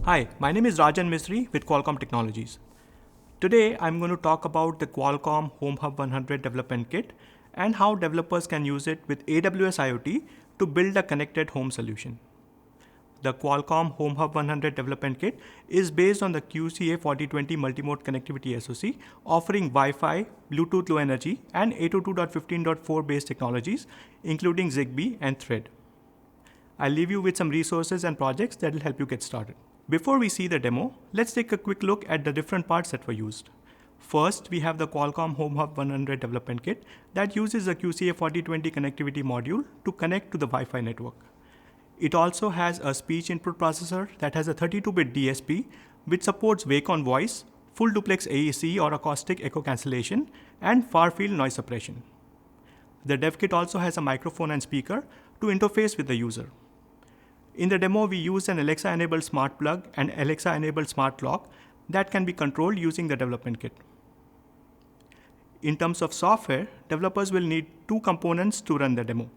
Hi, my name is Rajan Misri with Qualcomm Technologies. Today, I'm going to talk about the Qualcomm Home Hub 100 Development Kit and how developers can use it with AWS IoT to build a connected home solution. The Qualcomm Home Hub 100 Development Kit is based on the QCA4020 multimode connectivity SoC, offering Wi-Fi, Bluetooth Low Energy, and 802.15.4 based technologies, including Zigbee and Thread. I'll leave you with some resources and projects that will help you get started. Before we see the demo, let's take a quick look at the different parts that were used. First, we have the Qualcomm Home Hub 100 Development Kit that uses a QCA4020 connectivity module to connect to the Wi-Fi network. It also has a speech input processor that has a 32-bit DSP which supports wake-on voice, full duplex AEC or acoustic echo cancellation, and far-field noise suppression. The dev kit also has a microphone and speaker to interface with the user. In the demo, we used an Alexa-enabled smart plug and Alexa-enabled smart lock that can be controlled using the development kit. In terms of software, developers will need two components to run the demo.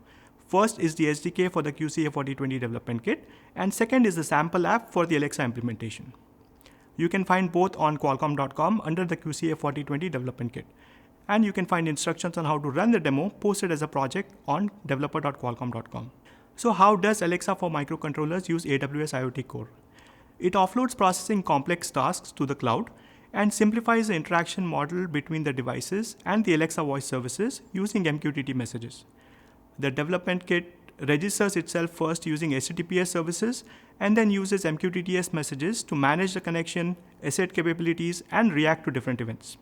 First is the SDK for the QCA4020 development kit, and second is the sample app for the Alexa implementation. You can find both on Qualcomm.com under the QCA4020 development kit. And you can find instructions on how to run the demo posted as a project on developer.qualcomm.com. So how does Alexa for microcontrollers use AWS IoT Core? It offloads processing complex tasks to the cloud and simplifies the interaction model between the devices and the Alexa voice services using MQTT messages. The development kit registers itself first using HTTPS services and then uses MQTTS messages to manage the connection, asset capabilities, and react to different events.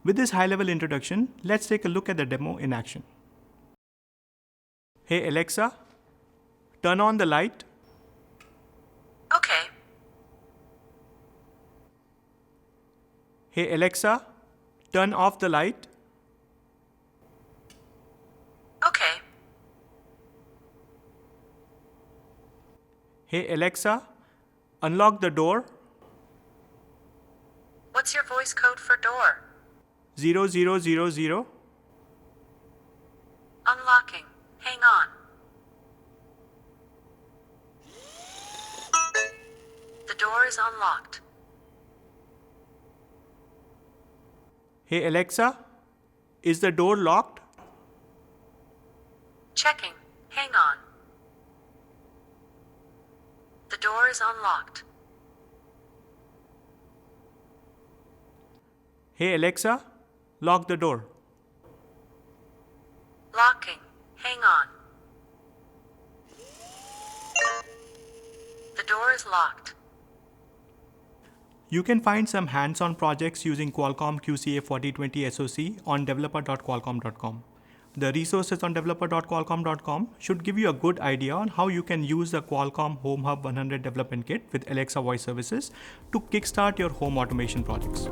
With this high-level introduction, let's take a look at the demo in action. Hey Alexa, turn on the light. Okay. Hey Alexa, turn off the light. Okay. Hey Alexa, unlock the door. What's your voice code for door? 0000. Unlocking. Hang on. The door is unlocked. Hey Alexa, is the door locked? Checking. Hang on. The door is unlocked. Hey Alexa, lock the door. Locking. Hang on. The door is locked. You can find some hands-on projects using Qualcomm QCA4020 SoC on developer.qualcomm.com. The resources on developer.qualcomm.com should give you a good idea on how you can use the Qualcomm Home Hub 100 Development Kit with Alexa voice services to kickstart your home automation projects.